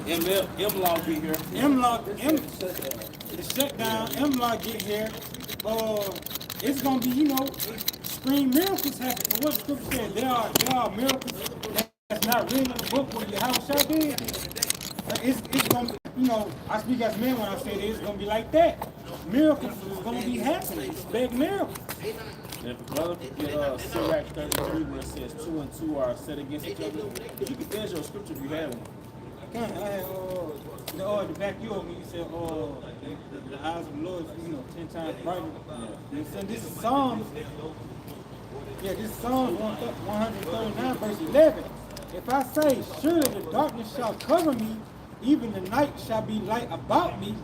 M-Law be here. The shutdown, M-Law get here. It's gonna be, screen miracles happen. What the scripture said, there are miracles that's not written in the book where your house shall be. It's gonna be, I speak as men when I say this, it's gonna be like that. Miracles is gonna be happening. Big miracles. If a brother could get Sirach 33 where it says 2 and 2 are set against each other, you can finish your scripture if you have one. I had the back you over, you said, the eyes of the Lord is, 10 times brighter. Yeah. So this is Psalms. Yeah, this is Psalms 139, verse 11. If I say, surely the darkness shall cover me, even the night shall be light about me.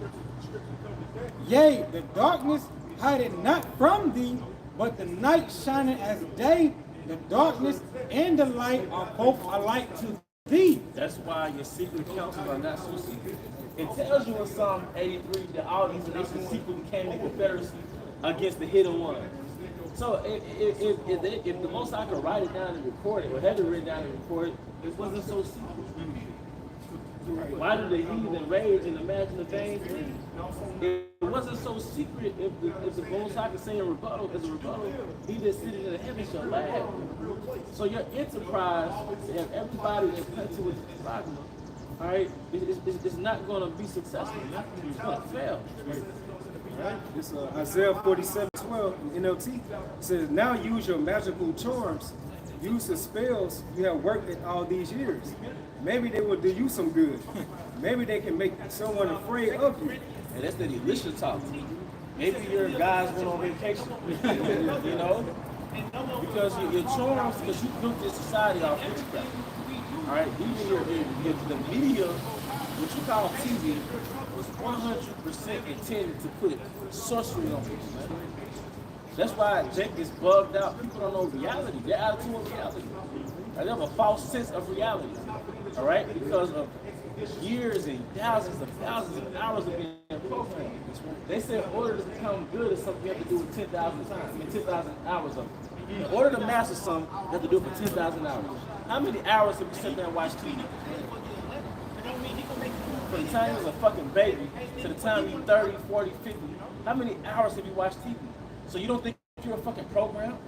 Yea, the darkness hide it not from thee, but the night shining as day, the darkness and the light are both alike to thee. That's why your secret counsels are not so secret. It tells you in Psalm 83 that all these nations secretly came in confederacy against the hidden one. So if the Most High could write it down and record it, or had it written down and record it, it wasn't so secret. Why do the heathen rage and imagine the vain things? It wasn't so secret if the Most High could say a rebuttal, he that sitteth in the heavens shall laugh. So your enterprise to have everybody that's cut to its dogma, all right, it's not going to be successful. It's going to fail. Right? It's Isaiah 47:12 in NLT. It says, now use your magical charms, use the spells you have worked at all these years. Maybe they will do you some good. Maybe they can make someone afraid of you. And that's the Elisha talk. Maybe your guys went on vacation, because your charms, because you built this society off witchcraft. All right, even the media, what you call TV, was 100% intended to put sorcery on people, man. That's why Jake is bugged out. People don't know reality. Their attitude of reality. They have a false sense of reality. All right, because of years and thousands of hours of being programmed. They said in order to become good is something you have to do with 10,000 times. 10,000 hours of it. In order to master something, you have to do it for 10,000 hours. How many hours have you sit there and watch TV? From the time you was a fucking baby to the time you're 30, 40, 50, how many hours have you watched TV? So you don't think you're a fucking program?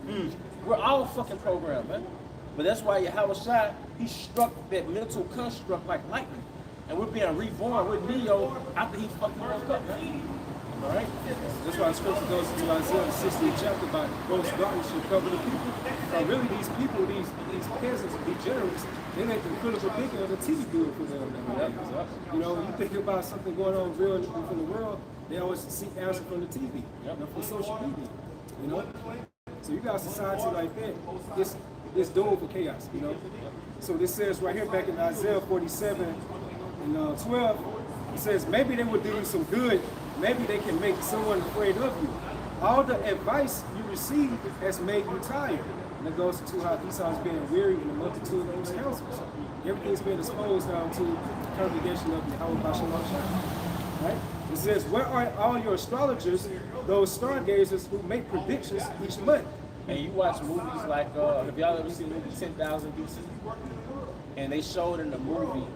We're all fucking programmed, man. But that's why Yahweh Shai, he struck that mental construct like lightning. And we're being reborn with Neo after he fucking woke up, man. All right? That's why the scripture goes to Isaiah the 60th chapter about gross darkness should cover the people. Really, these people, these peasants, degenerates, they make the critical thinking of the TV do it for them. When you think about something going on real in the world, they always seek answer from the TV, from social media. So you got a society like that, it's doomed for chaos. So this says right here back in Isaiah 47 and 12, it says maybe they will do you some good. Maybe they can make someone afraid of you. All the advice you receive has made you tired. And it goes to how Esau is being weary in the multitude of his counsels. Everything's been exposed now to the congregation of Yahweh Bashalach. Right? It says, where are all your astrologers, those stargazers who make predictions each month? And you watch movies like, have y'all ever seen the movie 10,000 BC? And they showed in the movie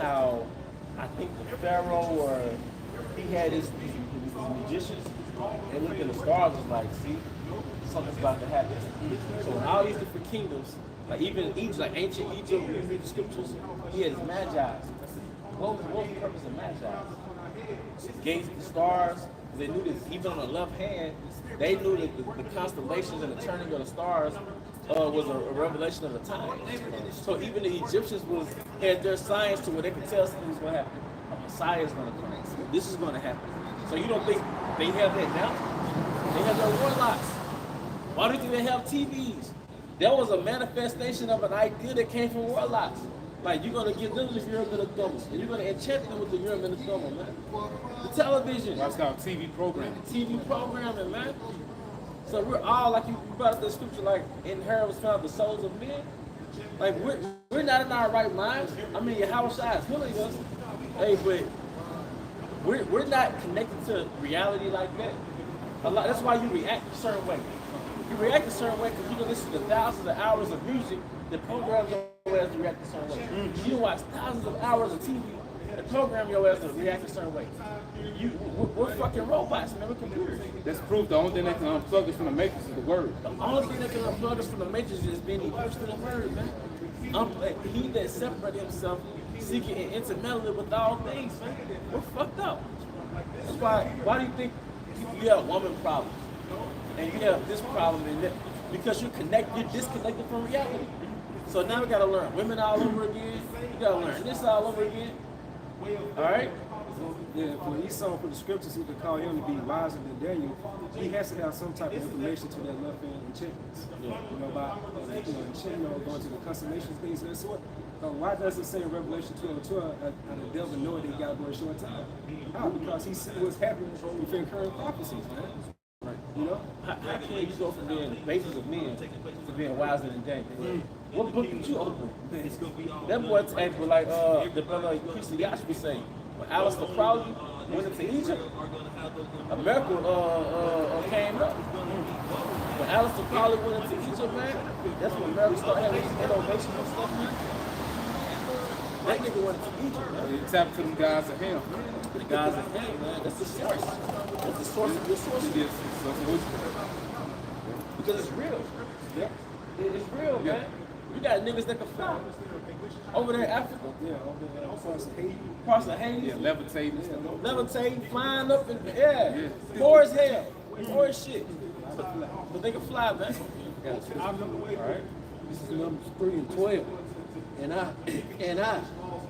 how, I think the Pharaoh or he had his magicians, and looked at the stars was like, see, something's about to happen. So in all these different kingdoms, like even Egypt, like ancient Egypt, you read the scriptures, he had his magi. What was the purpose of magi? Gaze at the stars. They knew that even on the left hand, they knew that the constellations and the turning of the stars was a revelation of the time. So even the Egyptians had their science to where they could tell something was going to happen. A Messiah is going to come. This is going to happen. So you don't think they have that now? They have their warlocks. Why do you think they have TVs? That was a manifestation of an idea that came from warlocks. Like, you're going to get them with Urim and the Thummim, and you're going to enchant them with the Urim and the Thummim, man. The television. That's called TV programming. TV programming, man. So we're all, like you brought up the scripture, like, in her was found the souls of men. Like, we're not in our right minds. I mean, Yahweh Shai is healing us. Hey, but we're not connected to reality like that. That's why you react a certain way. You react a certain way because you can listen to thousands of hours of music that programs your way to react a certain way. You watch thousands of hours of TV and program your ass to react a certain way. We're fucking robots, man. We're computers. That's proof the only thing that can unplug us from the matrix is the word. The only thing that can unplug us from the matrix is being immersed in the word, man. He that separated himself, seeking and intermeddling with all things, man. We're fucked up. That's why do you think you have woman problems? And you have this problem and that? Because you're disconnected from reality. So now we gotta learn women all over again. You gotta learn this all over again. Alright? Yeah, for Esau, for the scriptures, who could call him to be wiser than Daniel, he has to have some type of information to that left hand enchantments. Yeah. You know, about going to the constellations, things of that sort. Why does it say in Revelation 12:12 how the devil know that he got to go a short time? How? Because he see what's happening within current prophecies, man. Right. You know? How can you go from being the basis of men to being wiser than Daniel? What book did you open? That boy acted like the brother Ecclesiastes was saying. When Alistair Crowley went into Egypt, America came up. When Alistair Crowley went into Egypt, man, that's when America started having these innovation and stuff, man. That nigga went into Egypt, man. He tapped to them guys of him. The guys of him, man, that's the source. That's the source of your source. It is. Because it's real. Yeah. It's real, Yeah. man. You got niggas that can fly. Over there in Africa. Yeah, over there across Haiti. Across the Haiti. Yeah, levitating. Levitating, flying up in the air. Yeah. Poor as hell. Poor as shit. But they can fly, man. Alright. This is Numbers 3 and 12. And I,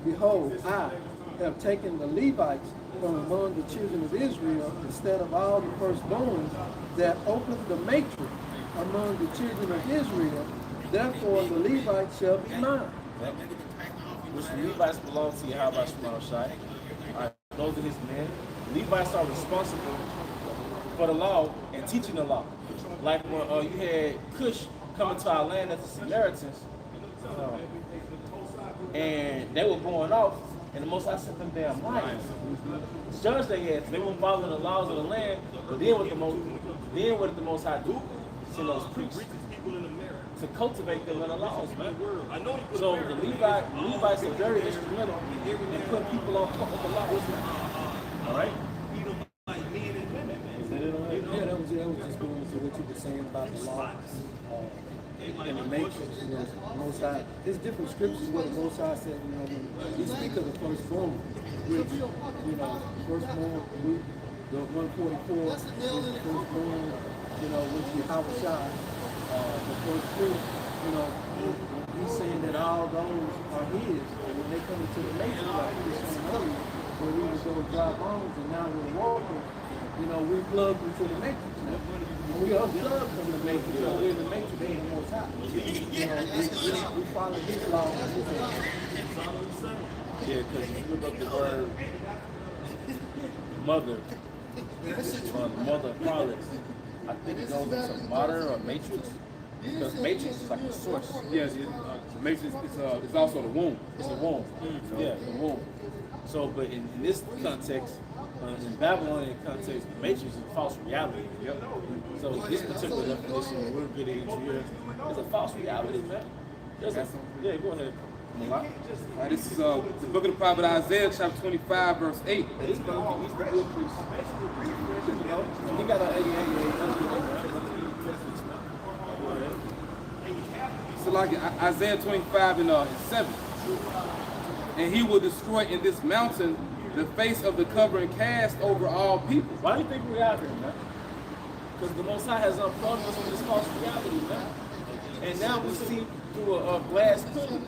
behold, I have taken the Levites from among the children of Israel instead of all the firstborn that opened the matrix among the children of Israel. Therefore the Levites shall be mine. Which the Levites belong to Yahweh Shema Shai. Alright, those are his men. Levites are responsible for the law and teaching the law. Like when you had Cush coming to our land as the Samaritans, and they were going off, and the Most High sent them damn lions. Judge they ass. They weren't following the laws of the land, but then what did the Most High do? Send those priests to cultivate them in the laws, man. So the Levites are very instrumental in putting people on the laws. All right? Yeah, that was just going into what you were saying about the law and the matrix. You know, Most High. There's different scriptures where the Most High said, you know, when you speak of the firstborn, which, you know, firstborn, the 144 is the firstborn, you know, which is Yahweh. The first fruit, you know, he's saying that all those are his. And when they come into the matrix, like we were saying earlier, where we was those dry bones and now we're walking, you know, we plugged into the matrix. When we unplugged from the matrix, so we're in the matrix in the Most High. You know, we follow his law and his law. Yeah, because if you look up the word mother, mother of products, I think it goes into modern or matrix. Because matrix is like the source. Yes, matrix it's also the womb. It's the womb. Yeah, the womb. So, but in this context, in Babylonian context, the matrix is a false reality. Yep. So this particular definition we're getting into here is a false reality, man. Yeah, go ahead. This is the book of the prophet Isaiah, chapter 25, verse 8. This brother, he's the good priest. He got an 88. So like Isaiah 25 and 7. And he will destroy in this mountain the face of the covering cast over all people. Why do you think we're out here, man? Because the Most High has unplugged us from this false reality, man. And now we see through a glass clearly.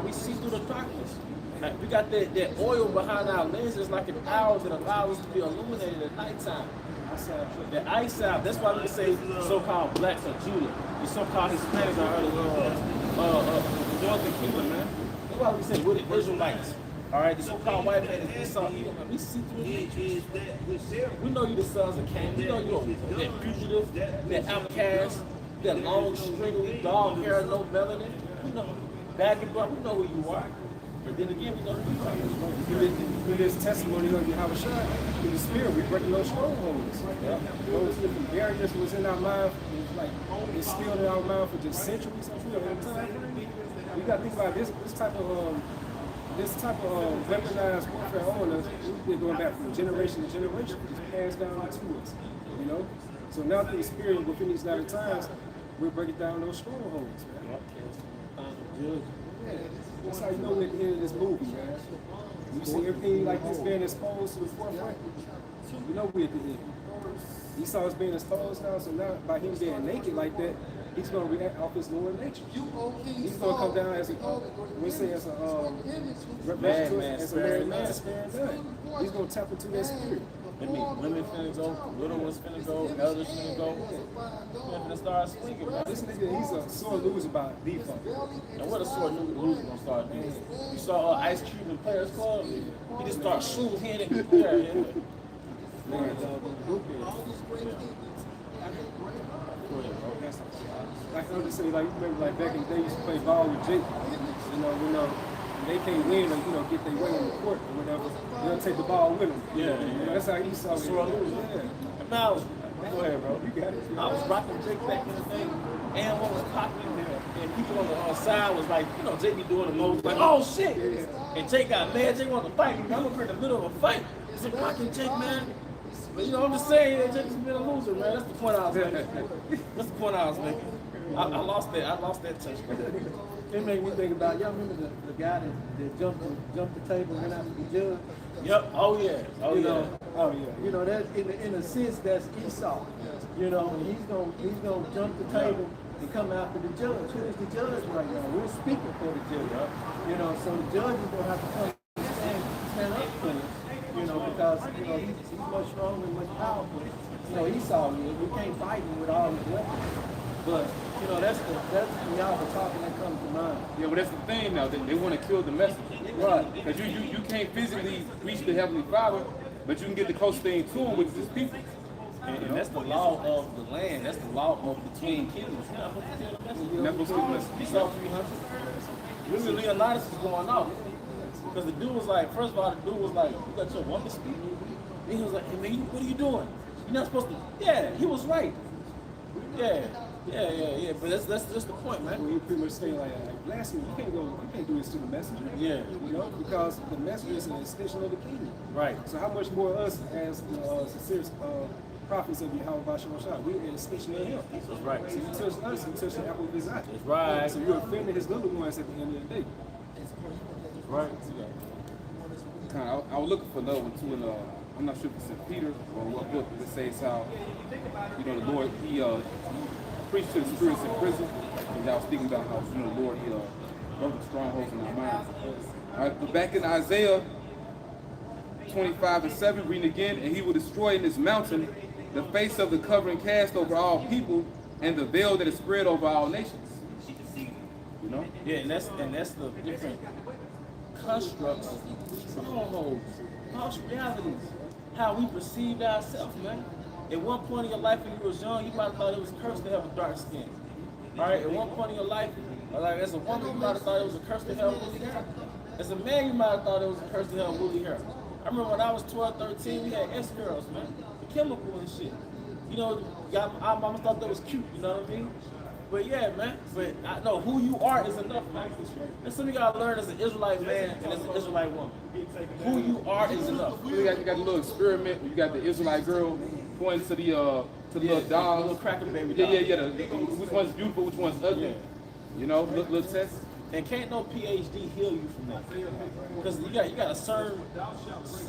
We see through the darkness. Like we got that oil behind our lenses like an hour that allows us to be illuminated at nighttime. The eyesight, that's why we say so-called blacks are Judah. The so-called Hispanics are the northern kingdom, man. That's why we say we're the Israelites. All right, the so-called white man is Esau. We see through the we know you the sons of Cain. We know you're that fugitive, that outcast, that long, stringy, dog hair, no melanin. We know, baggy butt, we know who you are. But then again, we know who you are. Through this testimony of Yahweh Shai, through the spirit, we break those strongholds. Yeah. Those different barriers was in our mind, it's still in our mind for just centuries. We got to think about this type of this type of weaponized warfare on us, we've been going back from generation to generation. It's passed down to us, you know? So now through the spirit within these latter times, we're breaking down those strongholds, man. Yeah. That's how you know we're at the end of this movie, man. You see everything like this being exposed to the forefront, you know we're at the end. Esau's being exposed now, so now by him being naked like that, he's going to react off his lower nature. He's going to come down as a, we say as a married man sparing none. He's going to tap into that spirit. I mean, women finna go, little ones finna go, elders finna go. They're finna start swinging, man. This nigga, he's a sore loser by default. And what a sore loser gonna start doing? You saw Ice Cube in Players Club? He just started shooting hitting. Yeah. Like I was just saying, like you remember, like back in the day, you used to play ball with Jake. You know, when they can't win or get their way on the court or whatever, they'll take the ball with them. Yeah. That's how he saw it. Yeah. And I was, go ahead, bro. You got it. I was rocking Jake back in the day, and what was popping there, and people on the side was like, Jake be doing the most, like, oh shit. And Jake got mad. Jake wanted to fight. I'm up in the middle of a fight. It's a rocking Jake, man. But I'm just saying that Jake's been a loser, man. That's the point I was making. That's the point I was making. I lost that touch. It made me think about, y'all remember the guy that jumped the table and went after the judge? Yep. Oh yeah. Oh yeah. Oh yeah. That in a sense that's Esau. He's gonna jump the table and come after the judge. Who is the judge right now? We're speaking for the judge. So the judge is gonna have to come and stand up for us. Because he's much stronger and much powerful. Esau is. We can't fight him with all his weapons. But that's the y'all talking that comes to mind. Yeah, but that's the thing now. They want to kill the messenger. Right. Because you can't physically reach the Heavenly Father, but you can get the closest thing to him, which is his people. And that's the law of the land. That's the law of the twin kingdoms. You're not supposed to kill the messenger. Never supposed to kill the messenger. He saw 300. Really, Leonidas is going off. Because the dude was like, first of all, the dude was like, you got your woman speak? And he was like, hey man, what are you doing? You're not supposed to. Yeah, he was right. Yeah. But that's just the point, man. Well, he pretty much saying like blasphemy, you can't do this to the messenger. Yeah. Because the messenger is an extension of the kingdom. Right. So how much more us as sincere prophets of Yahweh Shah, we're an extension of him. That's right. So you touch us, you touch the apple of his eye. That's right. So you're offending his little ones at the end of the day. That's right. I was looking for another one too, and I'm not sure if it's in Peter or what book that says how, the Lord, he preached to the spirits in prison, and y'all was speaking about how, the Lord, he broke the strongholds in our minds. All right, but back in Isaiah 25:7, reading again, and he will destroy in this mountain the face of the covering cast over all people, and the veil that is spread over all nations. Yeah, and that's the different constructs, strongholds, false realities, how we perceived ourselves, man. At one point in your life when you was young, you might have thought it was cursed to have a dark skin. All right, at one point in your life, like as a woman, you might have thought it was a curse to have woolly hair. As a man, you might have thought it was a curse to have woolly hair. I remember when I was 12, 13, we had S-girls, man, the chemical and shit. Our mama thought that was cute, you know what I mean? But yeah, man, but I know who you are is enough, man. And some of y'all learn as an Israelite man and as an Israelite woman. Who you are is enough. You got the little experiment, you got the Israelite girl pointing to the little doll. Little cracker baby doll. Yeah. Which one's beautiful, which one's ugly. Yeah. Little test. And can't no PhD heal you from that. Because you got a certain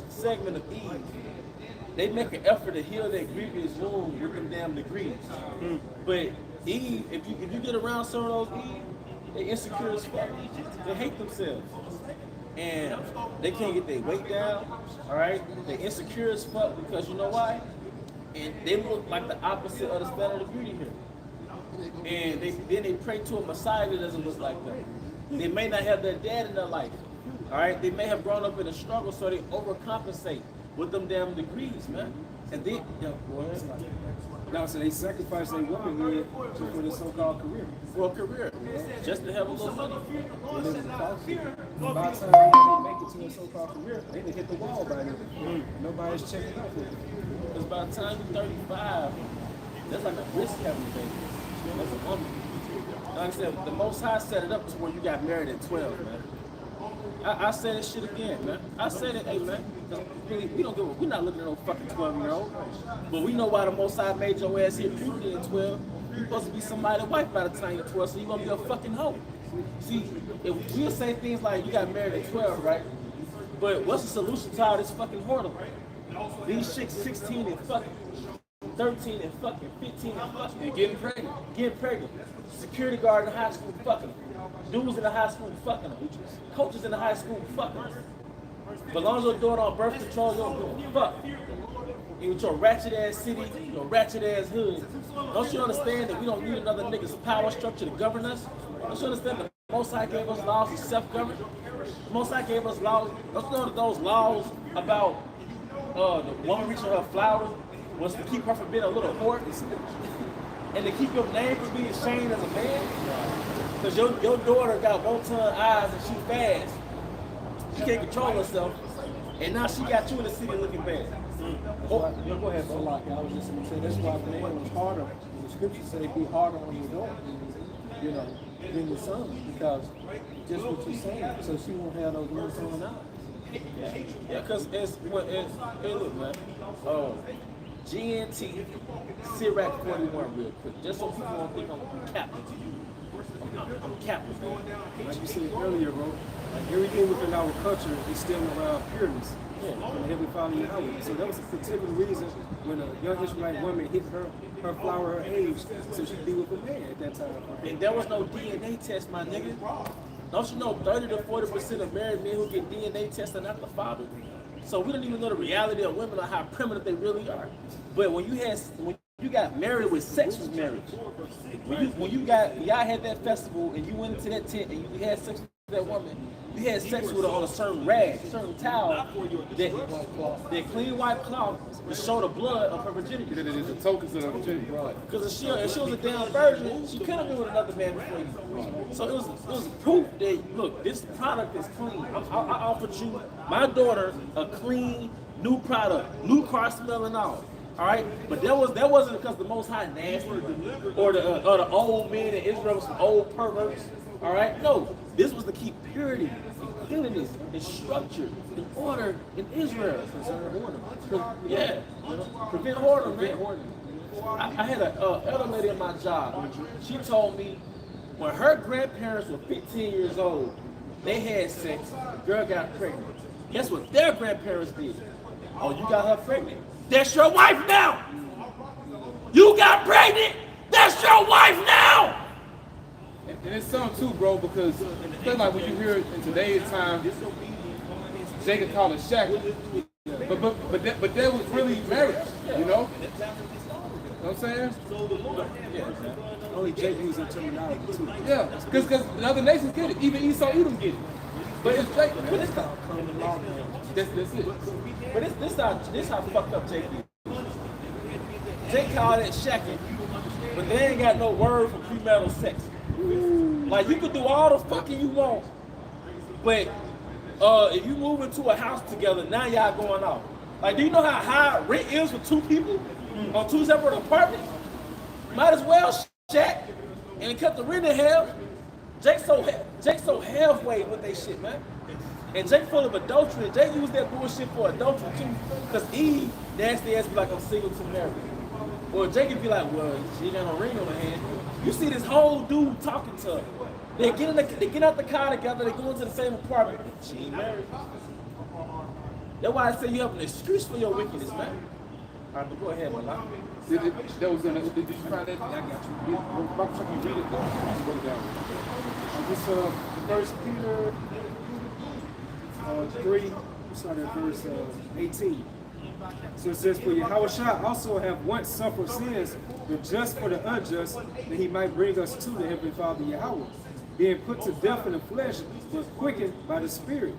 segment of Eve. They make an effort to heal their grievous wound with them damn degrees. But Eve, if you get around some of those Eve, they insecure as fuck. They hate themselves. And they can't get their weight down, all right? They insecure as fuck because you know why? And they look like the opposite of the standard of beauty here. And then they pray to a Messiah that doesn't look like them. They may not have their dad in their life, all right? They may have grown up in a struggle, so they overcompensate with them damn degrees, man. And then, go ahead. Now, so they sacrifice their womanhood for the so-called career. For a career, just to have a little money. By the time they make it to a so-called career, they done hit the wall by then. Nobody's checking out for it. Because by the time you're 35, that's like a risk having a baby. That's a woman. Like I said, the Most High set it up to where you got married at 12, man. I said this shit again, man. I said it, hey, man. Really, we're not looking at no fucking 12-year-old. But we know why the Most High made your ass here puberty at 12. You're supposed to be somebody's wife by the time you're 12, so you're gonna be a fucking hoe. See, if we'll say things like you got married at 12, right? But what's the solution to all this fucking whoredom? These chicks 16 and fucking 13 and fucking 15 and fucking And getting pregnant. getting pregnant. Security guard in high school fucking them. Dudes in the high school fucking them. Coaches in the high school fucking them. But as long as you're doing on birth control, you don't give a fuck. And with your ratchet ass city, your ratchet ass hood, don't you understand that we don't need another nigga's power structure to govern us? Don't you understand that the Most High gave us laws to self-govern? The Most High gave us laws. Don't you know that those laws about the woman reaching her flowers was to keep her from being a little whore and to keep your name from being shamed as a man? Because your daughter got one-ton eyes and she fast. She can't control herself. And now she got you in the city looking bad. Go ahead, bro. Like I was just gonna say, that's why the man was harder. The scriptures say be harder on your daughter, you know, than your son, because just what you're saying, so she won't have those ones on out. Yeah, because hey, look, man. GNT, Sirac 41 real quick. Just so people don't think I'm capping. I'm capping, man. Like you said earlier, bro, like everything within our culture is still around pureness. From the Heavenly Father Yahweh. So that was a particular reason when a young Israelite woman hit her flower, her age, so she'd be with a man at that time. And there was no DNA test, my nigga. Don't you know 30 to 40% of married men who get DNA tests are not the father? So we don't even know the reality of women or how primitive they really are. But when you got married with sex was marriage. When y'all had that festival and you went into that tent and you had sex with that woman, you had sex with her on a certain rag, certain towel, that clean white cloth to show the blood of her virginity. The tokens of the virginity. Because if she was a damn virgin, she couldn't have been with another man before you. So it was proof that, look, this product is clean. I offered you, my daughter, a clean, new product, new car smell and all. All right, but that wasn't because the Most High nasty or the old men in Israel was some old perverts. All right, no, this was to keep purity, and cleanliness, and structure, and order in Israel. Yeah, prevent whoredom, man. I had an elder lady at my job. She told me when her grandparents were 15 years old, they had sex. The girl got pregnant. Guess what their grandparents did? Oh, you got her pregnant. That's your wife now. You got pregnant. That's your wife now. And it's something too, bro, because I feel like when you hear it in today's time, Jacob called it shackle. But that was really marriage, you know? You know what I'm saying? Only Jake using terminology too. Yeah, because the other nations get it. Even Esau, Edom get it. But it's Jacob. But it's not common law, man. That's it. But this how fucked up Jake is. Jake called it shacking, but they ain't got no word for premarital sex. Like you can do all the fucking you want, but if you move into a house together, now y'all going off. Like, do you know how high rent is for two people on two separate apartments? Might as well shack and cut the rent in half. Jake so halfway with they shit, man. And Jake full of adultery. Jake used that bullshit for adultery too. Because Eve, nasty ass, be like, I'm single to marry. Or Jake would be like, well, she ain't got no ring on her hand. You see this whole dude talking to her. They get out the car together, they go into the same apartment. She ain't married. That's why I say you have an excuse for your wickedness, man. All right, but go ahead, man. Did you find that? I got you. Rob, check you read it down. Wrote it down. This 1 Peter 3, we start at verse 18. So it says, for Yahushua also have once suffered sins, the just for the unjust, that he might bring us to the Heavenly Father Yahweh, being put to death in the flesh, but quickened by the Spirit,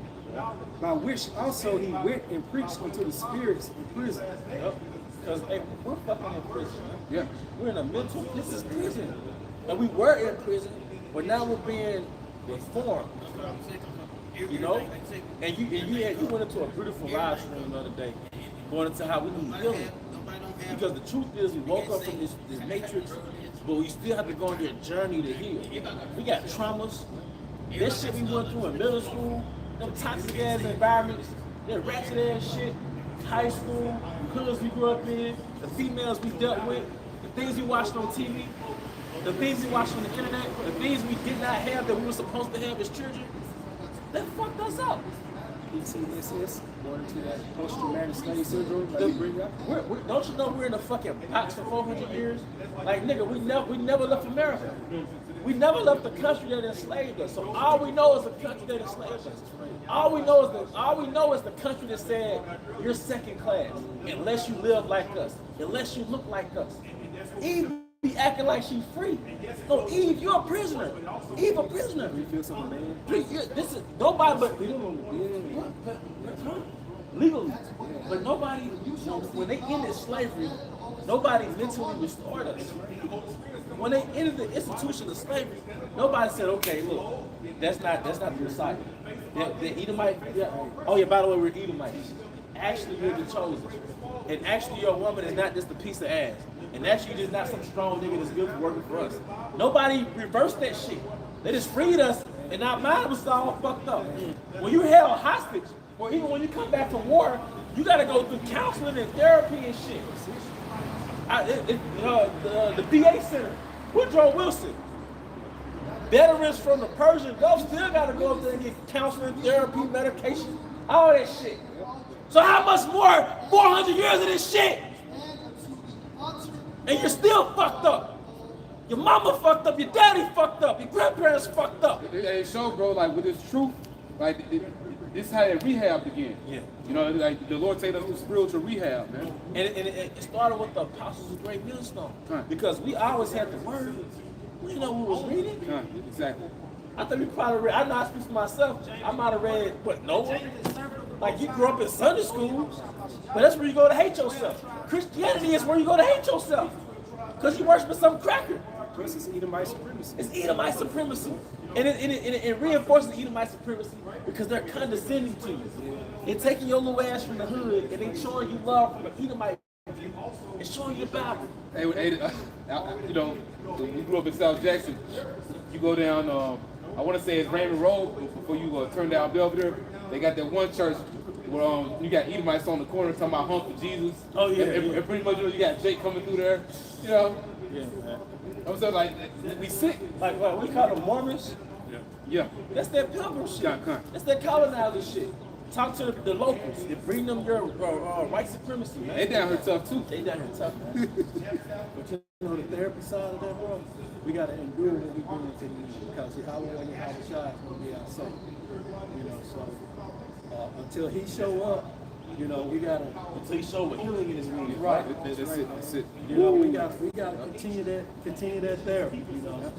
by which also he went and preached unto the spirits in prison. Because hey, we're fucking in prison, man. Yeah. We're in a mental, this is prison. And we were in prison, but now we're being reformed. You know? And you went into a beautiful live stream the other day, going into how we need healing. Because the truth is we woke up from this matrix, but we still have to go on your journey to heal. We got traumas. This shit we went through in middle school, them toxic ass environments, that ratchet ass shit, high school, hoods we grew up in, the females we dealt with, the things we watched on TV, the things we watched on the internet, the things we did not have that we were supposed to have as children, that fucked us up. PTSS, going into that post-traumatic slave syndrome, like you bring up. Don't you know we're in a fucking box for 400 years? Like, nigga, we never left America. We never left the country that enslaved us. So all we know is the country that enslaved us. All we know is the country that said you're second class unless you live like us, unless you look like us. Eve be acting like she's free. No, Eve, you're a prisoner. Eve, a prisoner. You feel something, man? This is nobody but legally, but nobody. When they ended slavery, nobody mentally restored us. When they ended the institution of slavery, nobody said, "Okay, look, that's not the Messiah." The Edomite. Yeah. Oh yeah. By the way, we're Edomites. Actually, you're the chosen, and actually, your woman is not just a piece of ass, and actually, you're just not some strong nigga that's good for working for us. Nobody reversed that shit. They just freed us, and our mind was all fucked up. When you held hostage, or even when you come back from war, you got to go through counseling and therapy and shit. The VA Center, Woodrow Wilson, veterans from the Persian Gulf still got to go up there and get counseling, therapy, medication, all that shit. So how much more 400 years of this shit? And you're still fucked up. Your mama fucked up, your daddy fucked up, your grandparents fucked up. It showed, bro, like with this truth, like this is how it rehabbed again. Yeah. You know, like the Lord take us to spiritual rehab, man. And it started with the apostles of Great Millstone. Right. Because we always had the word. We didn't know who was reading. Exactly. I think we probably read, I know I speak for myself, I might have read, what, Noah? Like you grew up in Sunday school, but that's where you go to hate yourself. Christianity is where you go to hate yourself. Because you worship some cracker. Plus, it's Edomite supremacy. It's Edomite supremacy. And it reinforces Edomite supremacy because they're condescending to you. They're taking your little ass from the hood and they showing you love from the Edomite view and showing you the Bible. Hey, you know, we grew up in South Jackson. You go down, I want to say it's Raymond Road before you turn down Belvedere. They got that one church where you got Edomites on the corner talking about hump for Jesus. Oh yeah. And pretty much, you know, you got Jake coming through there. You know. Yeah, man. I'm saying, like, we sick. Like what we call them Mormons. Yeah. That's that pilgrim shit. Yeah, come. That's that colonizer shit. Talk to the locals and bring them your white supremacy, man. They down here tough too. They down here tough, man. But you know, the therapy side of that, bro, we got to endure what we bring into the music because Yahweh and Yahweh Shai is going to be our savior. You know, so until he show up, you know, we got to Until he show what healing in his music. right. That's it. You know, we got to continue that therapy. You know,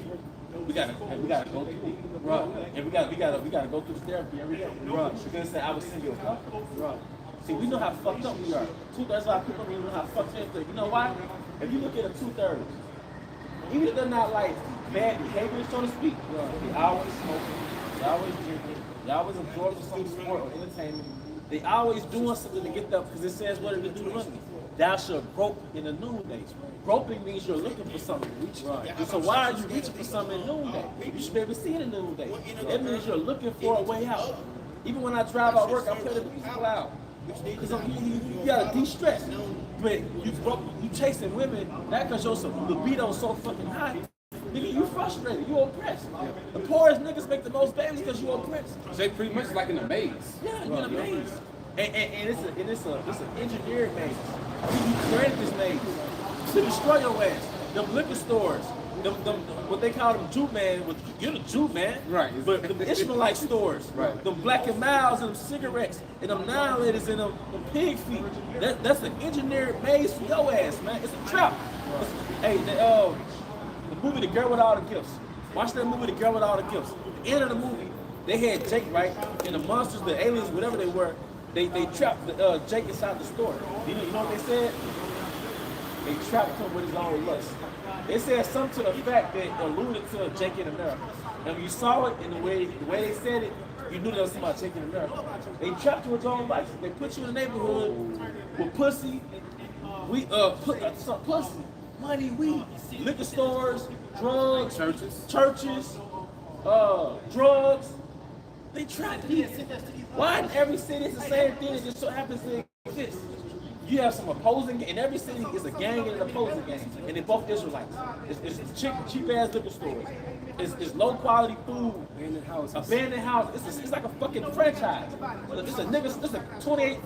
We gotta go through it. Right. And we gotta go through the therapy every day. Right. Because I was single. right. See, we know how fucked up we are. 2/3 of our people don't even know how fucked up they are. You know why? If you look at the 2/3, even if they're not like bad behaviors, so to speak, they always smoking, they always drinking, they always absorbing some sport or entertainment. They always doing something to get up because it says what to do to money. Thou shalt grope in the noonday. Groping means you're looking for something. Right. And so why are you reaching for something in noonday? You should be able to see it in noonday. That means you're looking for a way out. Even when I drive out work, I play the music loud. Because you gotta de-stress. But you chasing women, not because your libido so fucking high. Nigga, you frustrated, you oppressed. The poorest niggas make the most babies because you oppressed. They pretty much like in a maze. Yeah, you're in a maze. And it's an engineered maze. You created this maze to destroy your ass. Them liquor stores, them what they call them Jew man, you're the Jew man. Right. But the Ishmaelite stores, Right. Them Black and Miles and them cigarettes and them 9-liters and them pig feet. That's an engineered maze for your ass, man. It's a trap. Hey, the movie The Girl with All the Gifts. Watch that movie, The Girl with All the Gifts. At the end of the movie, they had Jake, right? And the monsters, the aliens, whatever they were, they trapped Jake inside the store. You know what they said? They trapped him with his own lust. They said something to the fact that alluded to Jake in America. And when you saw it in the way they said it, you knew that was somebody Jake in America. They trapped you with your own license. They put you in the neighborhood with pussy. We put some pussy, money, weed, liquor stores, drugs, churches, drugs. They trap people. Why in every city it's the same thing? It just so happens to exist. You have some opposing, in every city is a gang and an opposing gang, and they're both Israelites. It's cheap ass liquor stores. It's low quality food. Abandoned houses. It's like a fucking franchise. It's a nigga. It's a 28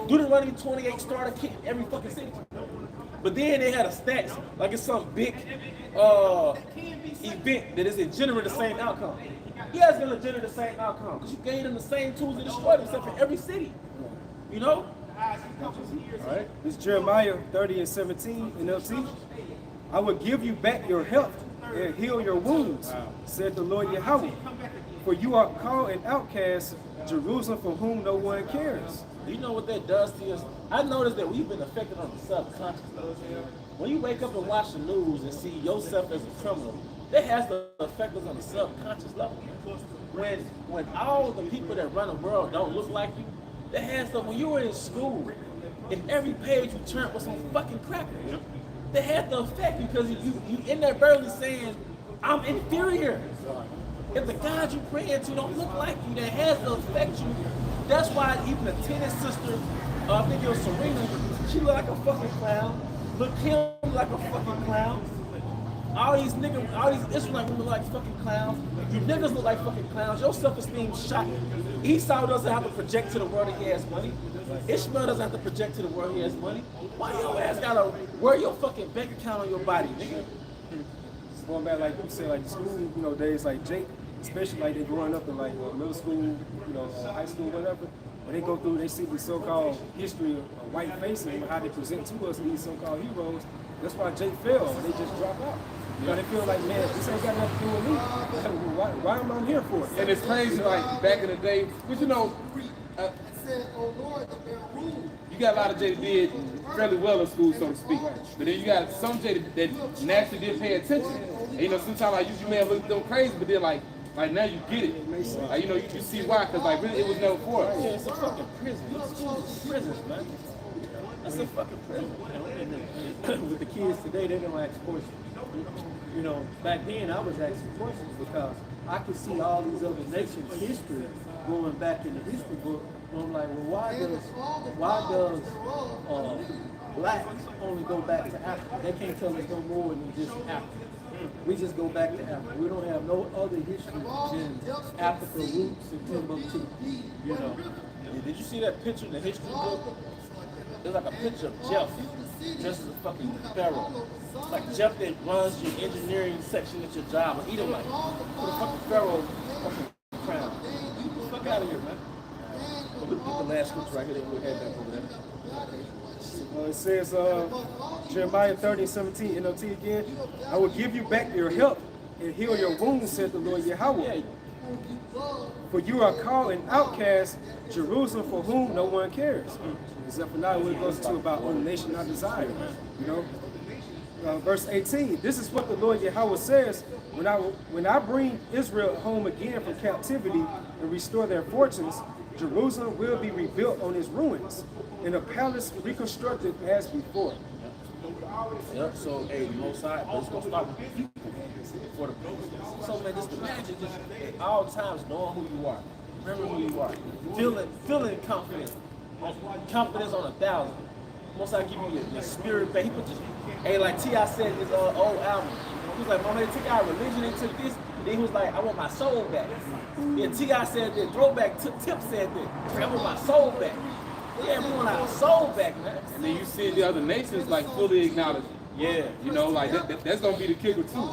Deuteronomy 28 starter kit in every fucking city. But then they had a stats like it's some big event that is generate the same outcome. Yeah, it's gonna generate the same outcome because you gave them the same tools to destroy themselves in every city. You know? All right. This is Jeremiah 30:17 NLT. I will give you back your health and heal your wounds, said the Lord Yahweh. For you are called an outcast, Jerusalem, for whom no one cares. You know what that does to us? I noticed that we've been affected on the subconscious level. When you wake up and watch the news and see yourself as a criminal, that has to affect us on the subconscious level. When all the people that run the world don't look like you, that has to, when you were in school, and every page you turned was some fucking cracker. That had to affect you because you in there barely saying, I'm inferior. If the God you pray to don't look like you, that has to affect you. That's why even the tennis sister, I think it was Serena, she looked like a fucking clown. Look Kim looked like a fucking clown. All these niggas, all these Israelite women look like fucking clowns. You niggas look like fucking clowns. Your self-esteem shot. Esau doesn't have to project to the world that he has money. Ishmael doesn't have to project to the world he has money. Why your ass gotta wear your fucking bank account on your body, nigga? It's going back like you said, like the school, days like Jake, especially like they growing up in like middle school, high school, whatever. When they go through, they see the so-called history of white faces and how they present to us these so-called heroes. That's why Jake fell. They just drop out. They feel like, man, this ain't got nothing to do with me. Why am I here for it? And it's crazy, like back in the day, which you got a lot of Jay that did fairly well in school, so to speak. But then you got some Jay that naturally didn't pay attention. And sometimes like you may have looked at them crazy, but then like now you get it. Like, you see why, because like really it was never for us. Yeah, it's a fucking prison. It's prisons, man. That's a fucking prison. With the kids today, they don't ask questions. Back then I was asking questions because I could see all these other nations' history going back in the history book. And I'm like, well, why does blacks only go back to Africa? They can't tell us no more than just Africa. We just go back to Africa. We don't have no other history than Africa roots and Timbuktu. Did you see that picture in the history book? There's like a picture of Jeff dressed as a fucking pharaoh. It's like Jeff that runs your engineering section at your job. Or Edomite. Put a fucking pharaoh fucking crown. Get the fuck out of here, man. But we put the last scripture right here that we had back over there. It says, Jeremiah 30:17, NLT again, I will give you back your health and heal your wounds, said the Lord Yahweh. For you are called an outcast, Jerusalem, for whom no one cares. Except for now, when it goes to about on the nation I desire. Verse 18, this is what the Lord Yahweh says, when I bring Israel home again from captivity and restore their fortunes, Jerusalem will be rebuilt on its ruins, and a palace reconstructed as before. Yep, so, hey, the Most High, but it's going to start with the people for the people. So, man, just imagine just at all times knowing who you are. Remember who you are. Feeling confident. Confidence on 1,000. Most High give you your spirit back. He put just, hey, like T.I. said in his old album, he was like, Mama, they took our religion, they took this, and then he was like, I want my soul back. Yeah, T.I. said that, Throwback Tip said that, I want my soul back. Yeah, we want our soul back, man. And then you see the other nations like fully acknowledge it. Yeah. Like that's gonna be the kicker too.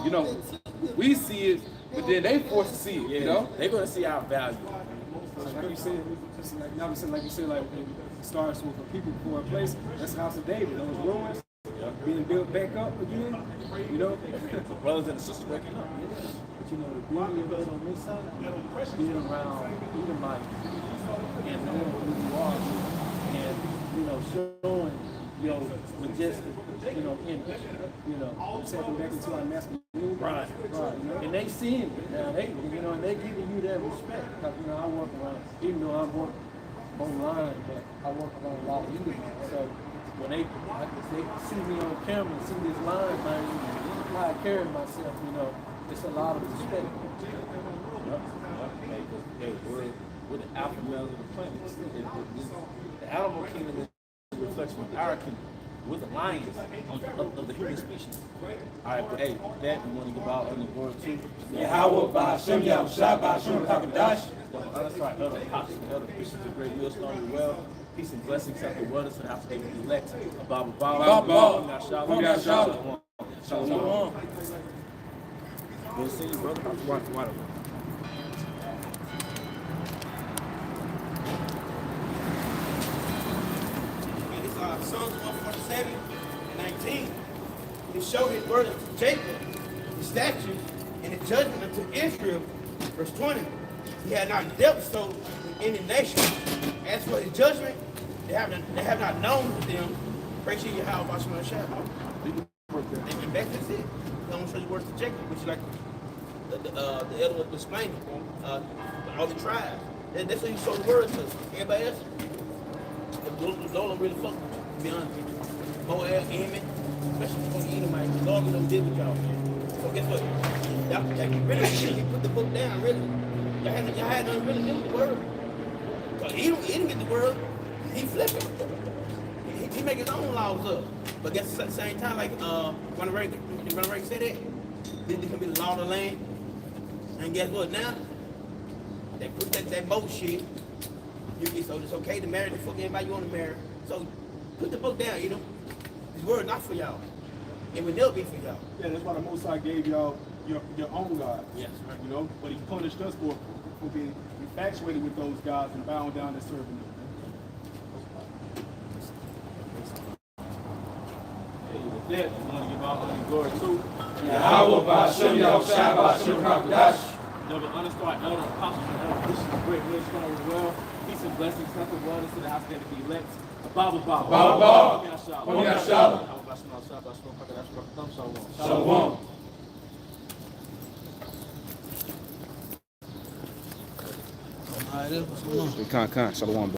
We see it, but then they forced to see it. They're gonna see our value. Like you said, like you said, it starts with a people for a place. That's the house of David. Those ruins being built back up again. The brothers and the sisters waking up. But the beauty of it on this side, being around Edomite and knowing who you are, and showing majestic, image, stepping back into our masculinity. Right. And they seeing it now. And they giving you that respect. Because I work around, even though I work online, but I work around a lot of Edomites. So when they see me on camera and see this line, man, how I carry myself, it's a lot of respect. Yep. Hey, we're the alpha males of the planet. The animal kingdom is a reflection of our kingdom. We're the lions of the human species. All right, but hey, with that, we want to give out on the word too. Yahweh, Ba'ashem, Yahushua, Ba'ashem, Hakadash. That's right, Elder Apostles and Elder Bishops of Great Millstone as well. Peace and blessings after the word to the house of the elect. Abba, Shalom. Shalom. Good to see you, brother. Watch. Psalms 147 and 19. He showed his word unto Jacob, his statutes, and his judgment unto Israel. Verse 20. He had not dealt so with any nation. As for his judgment, they have not known them. Praise ye Yahweh Ba'ashem Shah. And back to it. I'm going to show you words to Jacob, which is like the elder was explaining. All the tribes. That's what he showed the words to. Everybody else, the Lord really fuck with you. To be honest with you. Moab, Ammon, especially for the Edomites, the Lord don't deal with y'all. So guess what? Y'all really you put the book down, really. Y'all had nothing really to do with the word. Because he didn't get the word, he flipped it. He make his own laws up. But guess at the same time, like Ronald Reagan said that, this can be the law of the land. And guess what now? They put that bullshit. So it's okay to marry the fuck anybody you want to marry. So put the book down, you know. This word not for y'all. It will never be for y'all. Yeah, that's why the Most High gave y'all your own God. Yes, right. You know, but he punished us for being infatuated with those gods and bowing down and serving them. Hey, with that, we want to give out on the glory too. Yahweh, Ba'ashem, Yahushua, Ba'ashem, Hakadash. Elder Understar, Elder Apostles, and Elder Bishops of Great Millstone as well. Peace and blessings, nothing wellness to the house that be elect. Shalom. Khan, Shalom.